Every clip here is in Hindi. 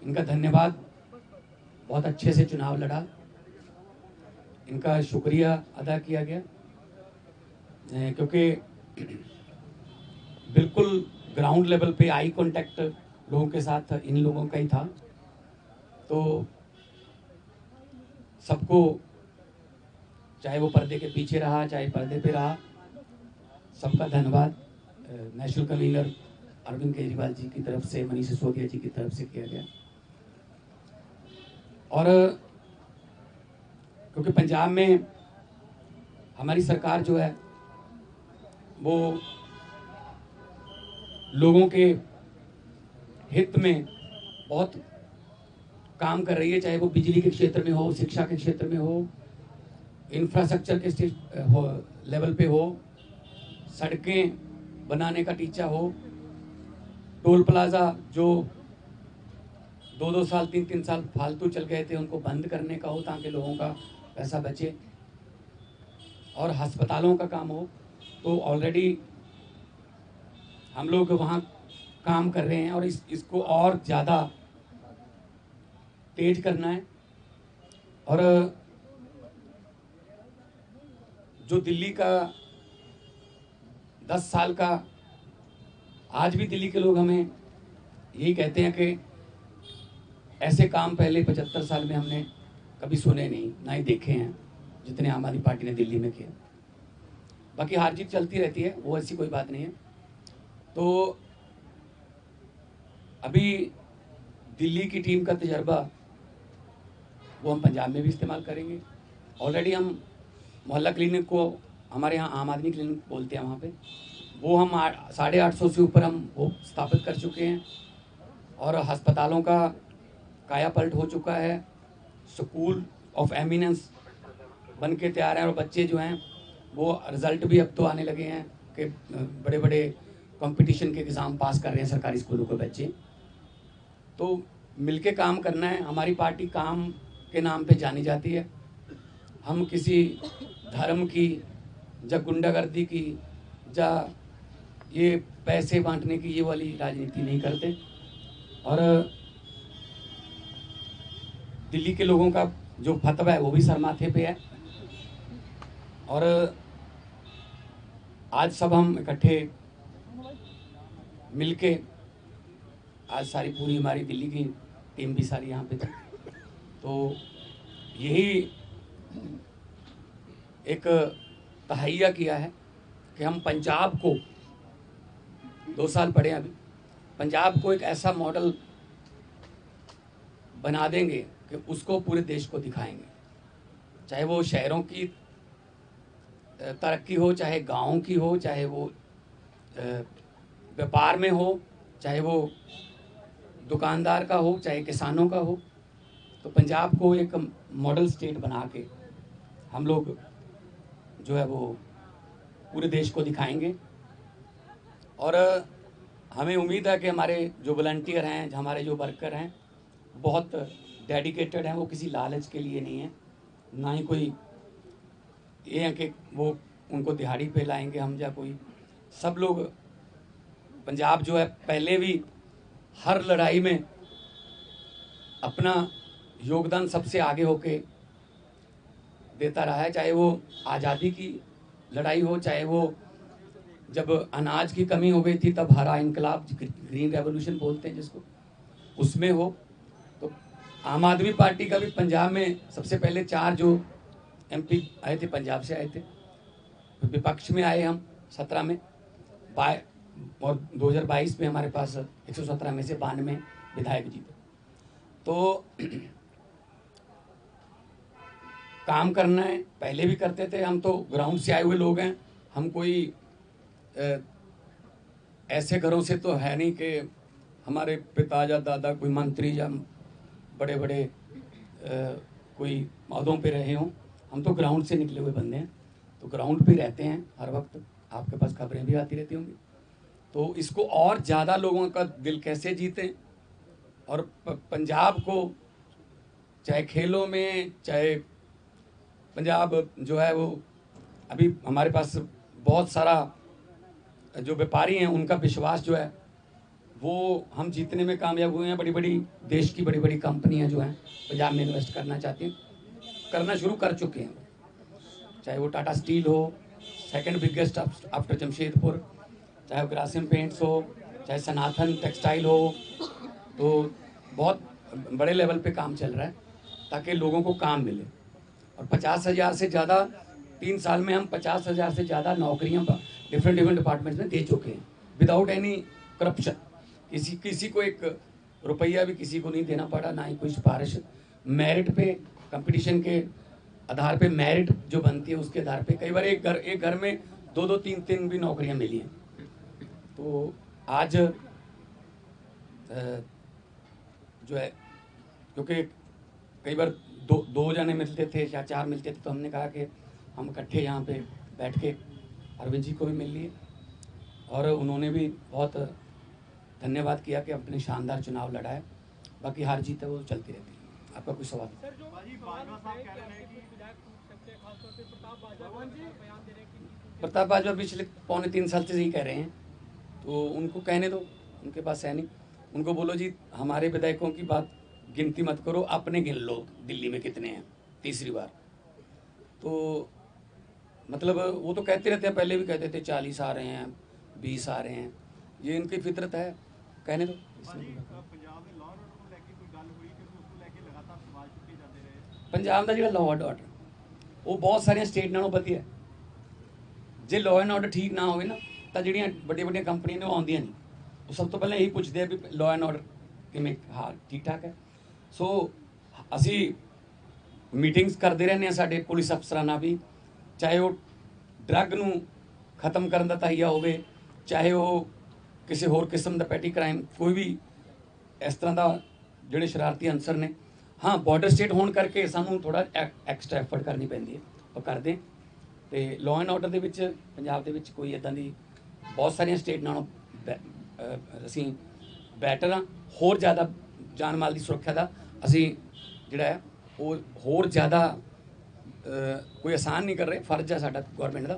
इनका धन्यवाद, बहुत अच्छे से चुनाव लड़ा, इनका शुक्रिया अदा किया गया, क्योंकि बिल्कुल ग्राउंड लेवल पे आई कांटेक्ट लोगों के साथ इन लोगों का ही था। तो सबको, चाहे वो पर्दे के पीछे रहा चाहे पर्दे पे रहा, सबका धन्यवाद नेशनल कन्वीनर अरविंद केजरीवाल जी की तरफ से, मनीष सिसोदिया जी की तरफ से किया गया। और क्योंकि पंजाब में हमारी सरकार जो है वो लोगों के हित में बहुत काम कर रही है, चाहे वो बिजली के क्षेत्र में हो, शिक्षा के क्षेत्र में हो, इंफ्रास्ट्रक्चर के लेवल पे हो, सड़कें बनाने का टीचा हो, टोल प्लाजा जो 2-2 साल 3-3 साल फालतू चल गए थे उनको बंद करने का हो ताकि लोगों का पैसा बचे, और अस्पतालों का काम हो। तो ऑलरेडी हम लोग वहाँ काम कर रहे हैं और इसको और ज़्यादा तेज करना है। और जो दिल्ली का 10 साल का, आज भी दिल्ली के लोग हमें यही कहते हैं कि ऐसे काम पहले 75 साल में हमने कभी सुने नहीं, ना ही देखे हैं जितने आम आदमी पार्टी ने दिल्ली में किया। बाकी हार जीत चलती रहती है, वो ऐसी कोई बात नहीं है। तो अभी दिल्ली की टीम का तजर्बा वो हम पंजाब में भी इस्तेमाल करेंगे। ऑलरेडी हम मोहल्ला क्लिनिक को, हमारे यहाँ आम आदमी क्लिनिक बोलते हैं वहाँ पे, वो हम 850 से ऊपर हम वो स्थापित कर चुके हैं, और अस्पतालों का काया पलट हो चुका है, स्कूल ऑफ एमिनेंस बन के तैयार हैं, और बच्चे जो हैं वो रिज़ल्ट भी अब तो आने लगे हैं कि बड़े बड़े कंपटीशन के एग्ज़ाम पास कर रहे हैं सरकारी स्कूलों के बच्चे। तो मिलके काम करना है। हमारी पार्टी काम के नाम पे जानी जाती है, हम किसी धर्म की या गुंडागर्दी की या ये पैसे बांटने की ये वाली राजनीति नहीं करते। और दिल्ली के लोगों का जो फतवा है वो भी सर माथे पे है। और आज सब हम इकट्ठे मिलके, आज सारी पूरी हमारी दिल्ली की टीम भी सारी यहाँ पे थी, तो यही एक तहैया किया है कि हम पंजाब को, 2 साल पड़े अभी, पंजाब को एक ऐसा मॉडल बना देंगे कि उसको पूरे देश को दिखाएंगे, चाहे वो शहरों की तरक्की हो, चाहे गाँव की हो, चाहे वो व्यापार में हो, चाहे वो दुकानदार का हो, चाहे किसानों का हो। तो पंजाब को एक मॉडल स्टेट बना के हम लोग जो है वो पूरे देश को दिखाएंगे। और हमें उम्मीद है कि हमारे जो वॉलंटियर हैं, हमारे जो वर्कर हैं, बहुत डेडिकेटेड हैं, वो किसी लालच के लिए नहीं है, ना ही कोई ये है कि वो उनको दिहाड़ी पे लाएंगे हम या कोई। सब लोग, पंजाब जो है पहले भी हर लड़ाई में अपना योगदान सबसे आगे होके देता रहा है, चाहे वो आज़ादी की लड़ाई हो, चाहे वो जब अनाज की कमी हो गई थी तब हरा इनकलाब, ग्रीन रेवोल्यूशन बोलते हैं जिसको, उसमें हो। तो आम आदमी पार्टी का भी पंजाब में सबसे पहले 4 जो MP आए थे पंजाब से आए थे, विपक्ष में आए हम 17 में, और 2022 में हमारे पास 117 में से 92 विधायक जीते। तो काम करना है, पहले भी करते थे, हम तो ग्राउंड से आए हुए लोग हैं, हम कोई ऐसे घरों से तो है नहीं कि हमारे पिता या दादा कोई मंत्री या बड़े बड़े कोई पदों पे रहे हों। हम तो ग्राउंड से निकले हुए बंदे हैं, तो ग्राउंड पे रहते हैं हर वक्त, आपके पास खबरें भी आती रहती होंगी। तो इसको और ज़्यादा लोगों का दिल कैसे जीतें, और पंजाब को चाहे खेलों में, चाहे पंजाब जो है वो, अभी हमारे पास बहुत सारा जो व्यापारी हैं उनका विश्वास जो है वो हम जीतने में कामयाब हुए हैं। बड़ी बड़ी देश की बड़ी बड़ी कंपनियां जो हैं पंजाब में इन्वेस्ट करना चाहती हैं, करना शुरू कर चुके हैं। चाहे वो टाटा स्टील हो, सेकंड बिगेस्ट आफ्टर जमशेदपुर, चाहे वो ग्रासिम पेंट्स हो, चाहे सनातन टेक्सटाइल हो, तो बहुत बड़े लेवल पे काम चल रहा है ताकि लोगों को काम मिले। और 50,000 से ज़्यादा 3 साल में हम 50,000 से ज़्यादा नौकरियां डिफरेंट डिफरेंट डिपार्टमेंट्स में दे चुके हैं विदाउट एनी करप्शन। किसी को एक रुपया भी किसी को नहीं देना पड़ा, ना ही कोई सिफारिश। मेरिट पे, कंपटीशन के आधार पे मेरिट जो बनती है उसके आधार पे कई बार एक घर में 2-2 3-3 भी नौकरियां मिली हैं। तो आज जो है, क्योंकि कई बार दो जने मिलते थे या 4 मिलते थे, तो हमने कहा कि हम इकट्ठे यहाँ पे बैठ के अरविंद जी को भी मिल लिए और उन्होंने भी बहुत धन्यवाद किया कि अपने शानदार चुनाव लड़ा है। बाकी हार जीत है वो चलती रहती है। आपका कोई सवाल? प्रताप बाजवा पिछले 2.25 साल से यही कह रहे हैं, तो उनको कहने दो, उनके पास है नहीं। उनको बोलो जी हमारे विधायकों की बात गिनती मत करो, अपने गिन लो दिल्ली में कितने हैं तीसरी बार। तो मतलब वो तो कहते रहते हैं, पहले भी कहते थे 40 आ रहे हैं, 20 आ रहे हैं, ये इनकी फितरत है, कहने दो। पंजाब का जो लॉ एंड ऑर्डर वो बहुत सारिया स्टेट नालों वधिया है। जे लॉ एंड ऑर्डर ठीक ना हो ना तो ਜਿਹੜੀਆਂ ਵੱਡੀਆਂ ਕੰਪਨੀਆਂ ਨੇ ਉਹ ਆਉਂਦੀਆਂ ਨਹੀਂ। ਉਹ ਸਭ ਤੋਂ ਪਹਿਲਾਂ ਇਹੀ ਪੁੱਛਦੇ ਆ ਵੀ ਲॉ एंड ऑर्डर ਕਿਵੇਂ, ਹਾਂ ਠੀਕ ਠਾਕ ਹੈ। ਸੋ ਅਸੀਂ ਮੀਟਿੰਗਸ ਕਰਦੇ ਰਹਿੰਦੇ ਹਾਂ ਸਾਡੇ ਪੁਲਿਸ ਅਫਸਰਾਂ ਨਾਲ ਵੀ, ਚਾਹੇ ਉਹ ਡਰੱਗ ਨੂੰ ਖਤਮ ਕਰਨ ਦਾ ਤਹੀਆ ਹੋਵੇ, ਚਾਹੇ ਉਹ ਕਿਸੇ ਹੋਰ ਕਿਸਮ ਦਾ ਪੈਟੀ ਕ੍ਰਾइम, कोई भी इस तरह का ਜਿਹੜੇ शरारती अंसर ने। हाँ बॉर्डर स्टेट होने करके सानू थोड़ा एक्सट्रा एफर्ट करनी पैंदी है, वो करते हैं। तो लॉ एंड ऑर्डर के पंजाब के कोई इदां दी बहुत सारिया स्टेट नालों असी बैटर हाँ। होर ज़्यादा जान माल की सुरक्षा का असी जिहड़ा है वो होर ज़्यादा कोई आसान नहीं कर रहे, फर्ज है साडा गौरमेंट का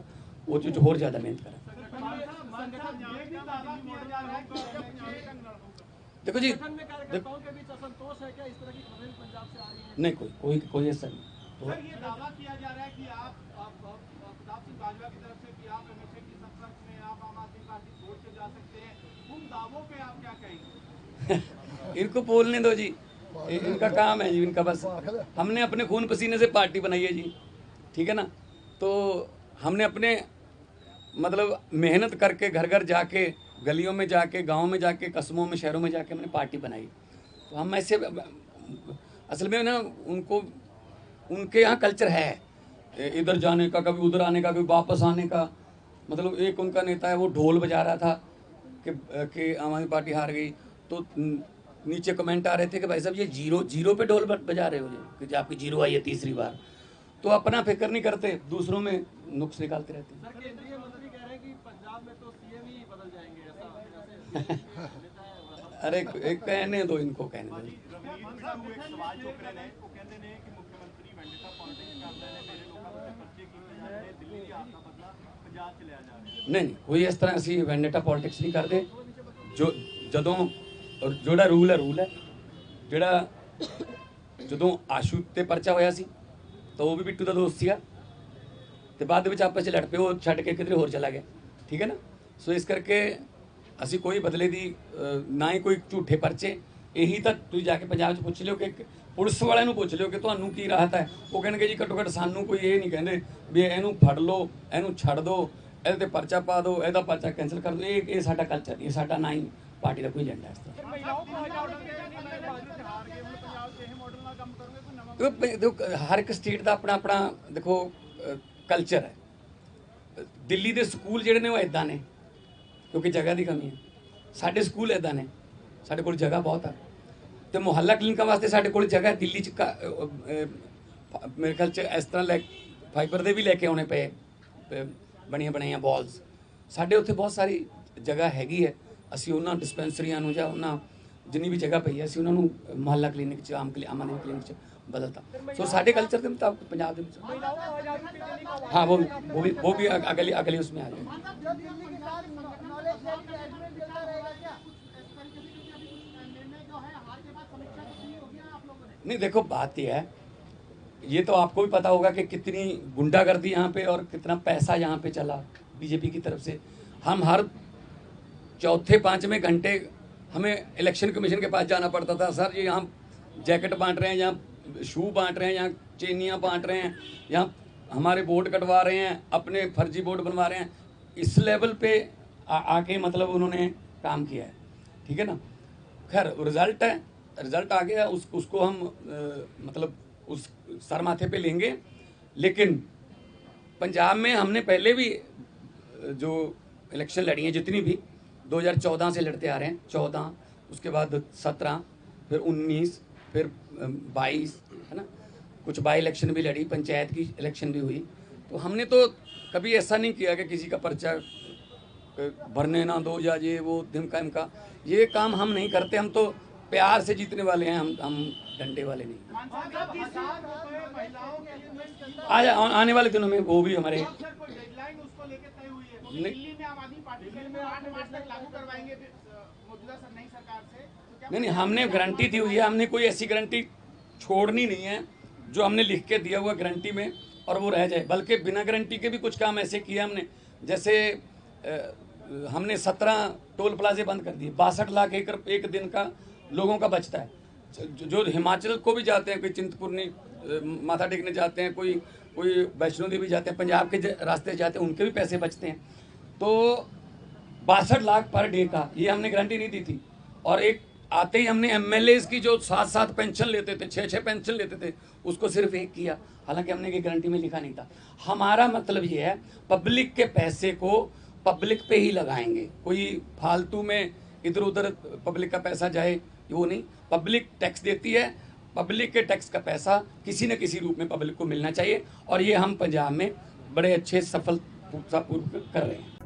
वो चीज़ होर ज़्यादा मेहनत करें। देखो जी, नहीं कोई ऐसा नहीं। सर ये दावा किया जा रहा है कि आप प्रताप सिंह बाजवा की तरफ से कि आप एमएसए की संपर्क में आप आम आदमी पार्टी छोड़ के जा सकते हैं, उन दावों पे आप क्या कहेंगे? इनको बोलने दो जी, इनका काम है जी, इनका बस। हमने अपने खून पसीने से पार्टी बनाई है जी, ठीक है ना। तो हमने अपने मतलब मेहनत करके घर घर जाके, गलियों में जाके, गाँव में जाके, कस्बों में, शहरों में जाके हमने पार्टी बनाई। तो हम ऐसे असल में ना उनके यहाँ कल्चर है इधर जाने का, कभी उधर आने का, कभी वापस आने का। मतलब एक उनका नेता है वो ढोल बजा रहा था कि आम आदमी पार्टी हार गई, तो नीचे कमेंट आ रहे थे कि भाई साहब ये जीरो पे ढोल बजा रहे हो जी, कि आपकी जीरो आई है तीसरी बार। तो अपना फिक्र नहीं करते, दूसरों में नुक्स निकालते रहते हैं। सर केंद्रीय मंत्री कह रहे हैं कि पंजाब में तो सीएम ही बदल जाएंगे, ऐसा अरे एक कहने दो, इनको कहने दो। नहीं कोई इस तरह असी वेंडेटा पॉलिटिक्स नहीं करते। जो जदों जोड़ा रूल है जोड़ा जदों आशू ते परचा होया सी तो वो भी बिट्टू का दोस्त सीगा, ते बाद विच आपस च लड़ पे, वो छड्ड के किधरे होर चला गया, ठीक है ना। सो इस करके असी कोई बदले दी ना ही कोई झूठे परचे। यही तो तुसीं जाके पंजाब च पुछ लिओ कि पुलिस वाले नूं पुछ लिओ कि तुहानूं की राहत है, वो कहणगे जी घट्टो घट्ट सानूं कोई ये नहीं कहंदे भी इहनूं फड़ लो, इहनूं छड्ड दो, ਇਹਦੇ ਤੇ परचा पा दो, ਇਹਦਾ परचा कैंसिल कर दो। ये साडा कल्चर नहीं, साडा ना ही पार्टी का कोई एजेंडा है इस तरह। देखो हर एक स्टेट का अपना अपना देखो कल्चर है। दिल्ली के स्कूल जिहड़े ने वो इदां ने क्योंकि जगह की कमी है। साडे स्कूल इदां ने, साडे कोल जगह बहुत है। तो मुहल्ला क्लिनिकां वास्ते साडे कोल जगह दिल्ली च मेरे ख्याल च इस तरह फाइबर दे भी लैके आने पे बनिया बनाई बॉल्स। साढ़े उत्थे बहुत सारी जगह हैगी है, असी उन्होंने डिस्पेंसरियां नूं जां उन्होंने जिन्नी भी जगह पई है असी उन्होंने मुहल्ला क्लिनिक च आम आदमी क्लिनिक च बदलता। सो साढ़े कल्चर के मुताबिक पंजाब के मुताबिक हाँ वो भी अगली उसमें आ जाए। नहीं देखो, बात यह है, ये तो आपको भी पता होगा कि कितनी गुंडागर्दी यहाँ पे और कितना पैसा यहाँ पे चला बीजेपी की तरफ से। हम हर चौथे पाँचवें घंटे हमें इलेक्शन कमीशन के पास जाना पड़ता था। सर ये यहाँ जैकेट बांट रहे हैं, यहाँ शू बांट रहे हैं, यहाँ चेनियाँ बांट रहे हैं, यहाँ हमारे बोर्ड कटवा रहे हैं, अपने फर्जी बोर्ड बनवा रहे हैं। इस लेवल पे आके मतलब उन्होंने काम किया है, ठीक है ना। खैर रिजल्ट है, रिजल्ट आ गया, उसको हम मतलब उस सर माथे पे लेंगे। लेकिन पंजाब में हमने पहले भी जो इलेक्शन लड़ी हैं जितनी भी 2014 से लड़ते आ रहे हैं, 14 उसके बाद 17 फिर 19 फिर 22, है ना। कुछ बाई इलेक्शन भी लड़ी, पंचायत की इलेक्शन भी हुई। तो हमने तो कभी ऐसा नहीं किया कि किसी का पर्चा भरने ना दो या ये वो धिमका इमका, ये काम हम नहीं करते। हम तो प्यार से जीतने वाले हैं, हम डंडे वाले नहीं। आज आने वाले दिनों में वो भी हमारे नहीं, हमने गारंटी दी हुई है। हमने कोई ऐसी गारंटी छोड़नी नहीं है जो हमने लिख के दिया हुआ गारंटी में और वो रह जाए। बल्कि बिना गारंटी के भी कुछ काम ऐसे किए हमने, जैसे हमने 17 टोल प्लाजे बंद कर दिए। 62 लाख एक दिन का लोगों का बचता है। जो हिमाचल को भी जाते हैं, कोई चिंतपूर्णी माथा टेकने जाते हैं, कोई वैष्णो देवी जाते हैं, पंजाब के रास्ते जाते हैं, उनके भी पैसे बचते हैं। तो 62 लाख पर डे का ये हमने गारंटी नहीं दी थी। और एक आते ही हमने एमएलए की जो 7-7 पेंशन लेते थे, 6-6 पेंशन लेते थे, उसको सिर्फ एक किया। हालांकि हमने ये गारंटी में लिखा नहीं था। हमारा मतलब ये है, पब्लिक के पैसे को पब्लिक पे ही लगाएंगे। कोई फालतू में इधर उधर पब्लिक का पैसा जाए वो नहीं। पब्लिक टैक्स देती है, पब्लिक के टैक्स का पैसा किसी न किसी रूप में पब्लिक को मिलना चाहिए। और ये हम पंजाब में बड़े अच्छे सफलतापूर्वक कर रहे हैं।